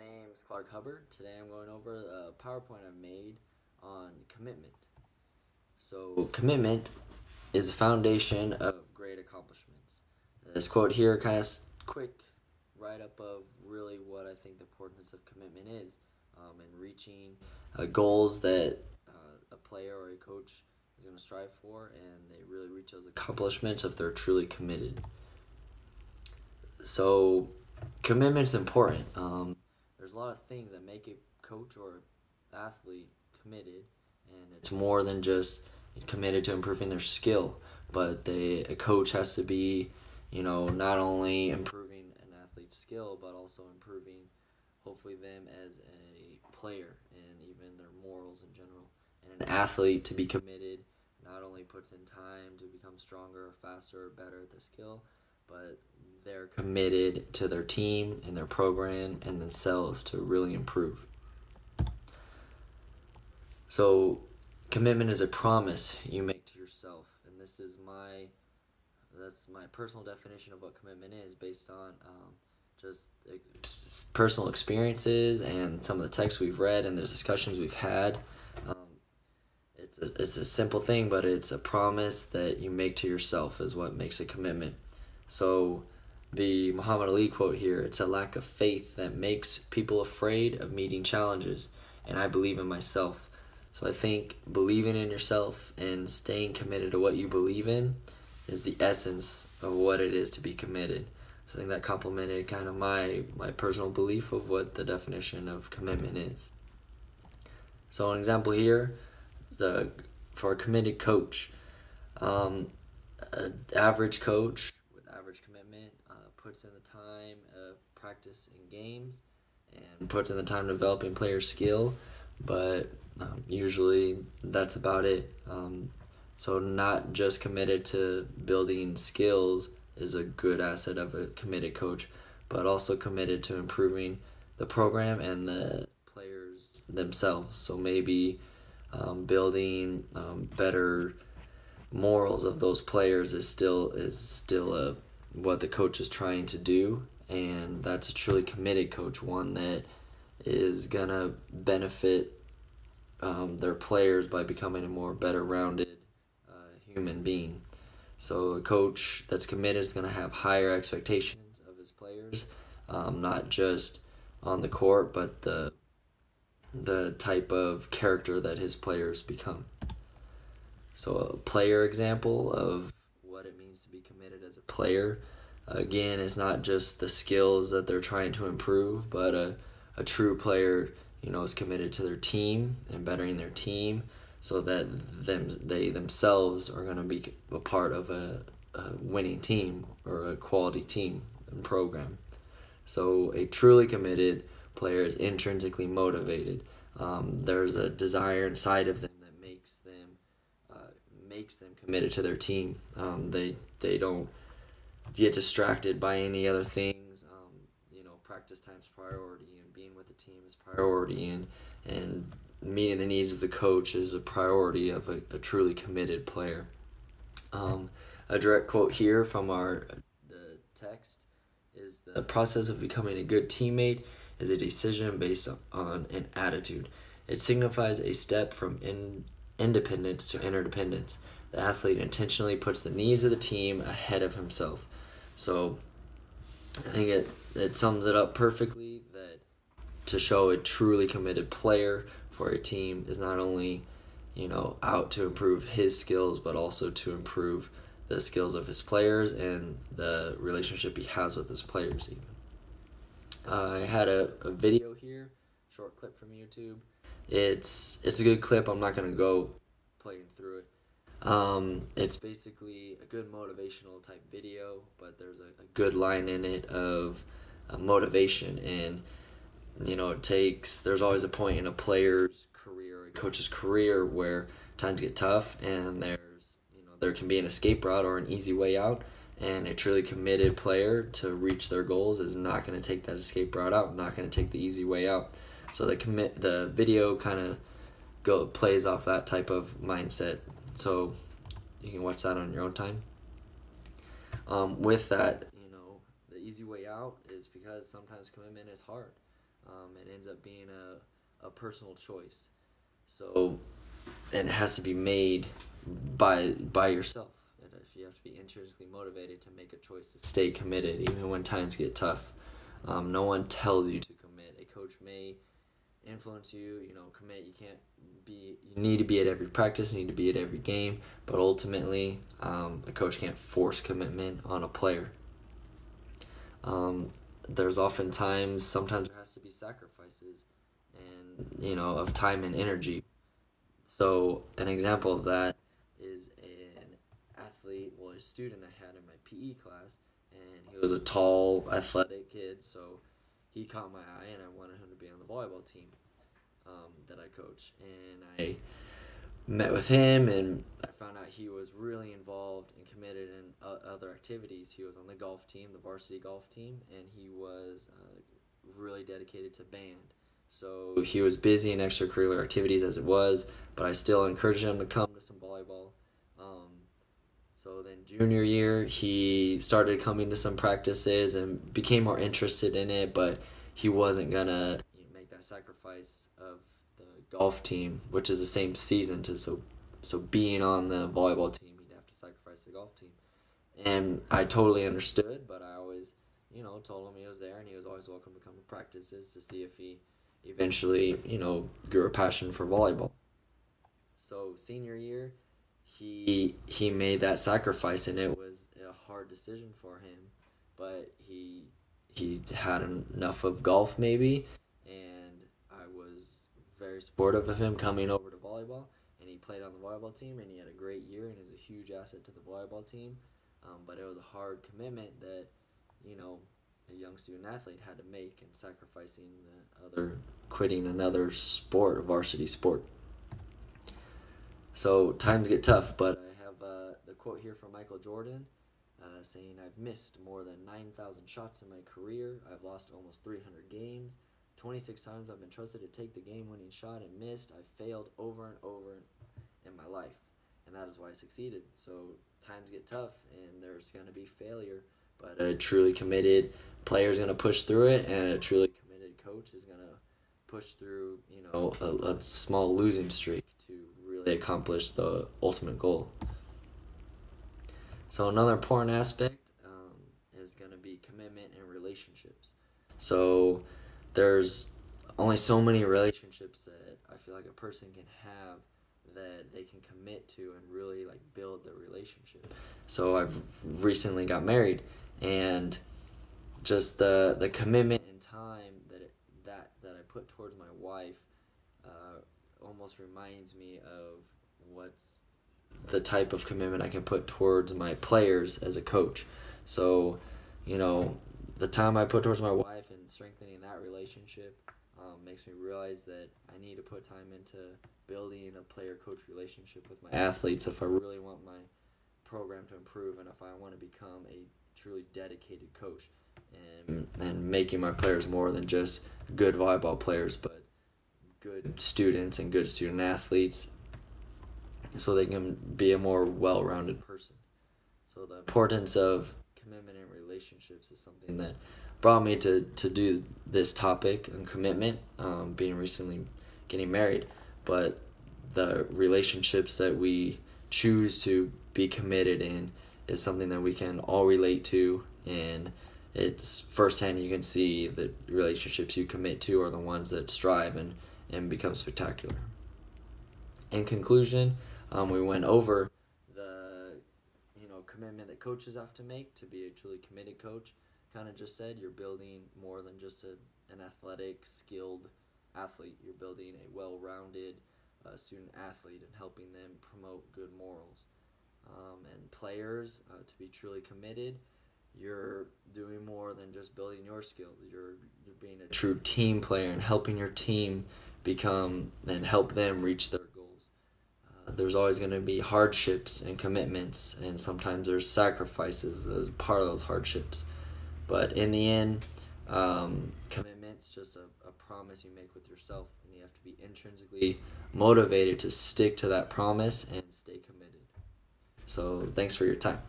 name's Clark Hubbard. Today I'm going over a PowerPoint I made on commitment. So, commitment is the foundation of great accomplishments. This quote here kind of quick write-up of really what I think the importance of commitment is in reaching goals that a player or a coach is going to strive for, and they really reach those accomplishments if they're truly committed. So, commitment's important. There's a lot of things that make a coach or athlete committed, and it's more than just committed to improving their skill, but a coach has to be, not only improving an athlete's skill, but also improving, hopefully, them as a player and even their morals in general. And an athlete to be committed not only puts in time to become stronger, or faster, or better at the skill, but they're committed to their team and their program and themselves to really improve. So, commitment is a promise you make to yourself, and that's my personal definition of what commitment is, based on just personal experiences and some of the texts we've read and the discussions we've had. It's a simple thing, but it's a promise that you make to yourself is what makes a commitment. So, the Muhammad Ali quote here, it's a lack of faith that makes people afraid of meeting challenges, and I believe in myself. So I think believing in yourself and staying committed to what you believe in is the essence of what it is to be committed. So I think that complemented kind of my personal belief of what the definition of commitment is. So an example here, for a committed coach, an average coach with average commitment puts in the time of practice in games and puts in the time developing player skill, but usually that's about it. So not just committed to building skills is a good asset of a committed coach, but also committed to improving the program and the players themselves. So maybe building better morals of those players is still what the coach is trying to do, and that's a truly committed coach, one that is gonna benefit their players by becoming a more better rounded human being. So a coach that's committed is going to have higher expectations of his players, not just on the court, but the type of character that his players become. So a player example of what it means to be committed as a player, again, is not just the skills that they're trying to improve, but a true player, is committed to their team and bettering their team, so that they themselves are going to be a part of a winning team or a quality team and program. So a truly committed player is intrinsically motivated. There's a desire inside of them that makes them committed to their team. They don't get distracted by any other things. Practice time's priority, and being with the team is priority, and meeting the needs of the coach is a priority of a truly committed player. A direct quote here from the text is, the process of becoming a good teammate is a decision based on an attitude. It signifies a step from independence to interdependence. The athlete intentionally puts the needs of the team ahead of himself. So I think it sums it up perfectly, that to show a truly committed player for a team is not only, out to improve his skills, but also to improve the skills of his players and the relationship he has with his players even. I had a video here, short clip from YouTube. It's a good clip. I'm not going to go playing through it. It's basically a good motivational type video, but there's a good line in it of motivation, and there's always a point in a player's career, a coach's career, where times get tough, and there can be an escape route or an easy way out, and a truly committed player to reach their goals is not going to take that escape route out, not going to take the easy way out. So the video kind of plays off that type of mindset. So you can watch that on your own time. With that, the easy way out is because sometimes commitment is hard. It ends up being a personal choice. So, and it has to be made by yourself. And if you have to be intrinsically motivated to make a choice to stay committed, even when times get tough. No one tells you to commit. A coach may influence you, commit. You can't be. You need to be at every practice. You need to be at every game. But ultimately, a coach can't force commitment on a player. There's sometimes there has to be sacrifices, and of time and energy. So an example of that is an a student I had in my PE class, and he was a tall, athletic kid. So he caught my eye, and I wanted him to be on the volleyball team that I coach. And I met with him, and I found out he was really involved and committed in other activities. He was on the golf team, the varsity golf team, and he was really dedicated to band. So he was busy in extracurricular activities as it was, but I still encouraged him to come to some volleyball. Um, so then junior year, he started coming to some practices and became more interested in it, but he wasn't gonna make that sacrifice of the golf team, which is the same season to so being on the volleyball team, he'd have to sacrifice the golf team. And I totally understood, but I always, told him he was there and he was always welcome to come to practices to see if he eventually, grew a passion for volleyball. So senior year, he made that sacrifice, and it was a hard decision for him, but he had enough of golf maybe, and I was very supportive of him coming over to volleyball, and he played on the volleyball team, and he had a great year, and is a huge asset to the volleyball team. But it was a hard commitment that a young student athlete had to make, and sacrificing quitting another sport, a varsity sport. So times get tough, but I have the quote here from Michael Jordan saying, "I've missed more than 9,000 shots in my career. I've lost almost 300 games. 26 times I've been trusted to take the game-winning shot and missed. I've failed over and over in my life, and that is why I succeeded." So times get tough, and there's going to be failure, but a truly committed player is going to push through it, and a truly committed coach is going to push through, a small losing streak to really accomplish the ultimate goal. So another important aspect is going to be commitment in relationships. So there's only so many relationships that I feel like a person can have that they can commit to and really build the relationship. So I've recently got married, and just the commitment and time that I put towards my wife almost reminds me of what's the type of commitment I can put towards my players as a coach. So, the time I put towards my wife and strengthening that relationship makes me realize that I need to put time into building a player-coach relationship with my athletes if I really want my program to improve, and if I want to become a truly dedicated coach, and making my players more than just good volleyball players, but good students and good student athletes, so they can be a more well-rounded person. So the importance of commitment in relationships is something that brought me to do this topic on commitment, being recently getting married. But the relationships that we choose to be committed in is something that we can all relate to, and it's firsthand. You can see the relationships you commit to are the ones that strive and become spectacular. In conclusion, we went over the commitment that coaches have to make to be a truly committed coach. Kind of just said, you're building more than just an athletic, skilled athlete. You're building a well-rounded student athlete and helping them promote good morals. And players, to be truly committed, you're doing more than just building your skills. You're being a true team player and helping your team become and help them reach their goals. There's always going to be hardships and commitments, and sometimes there's sacrifices as part of those hardships. But in the end, commitment's just a promise you make with yourself, and you have to be intrinsically motivated to stick to that promise and stay committed. So thanks for your time.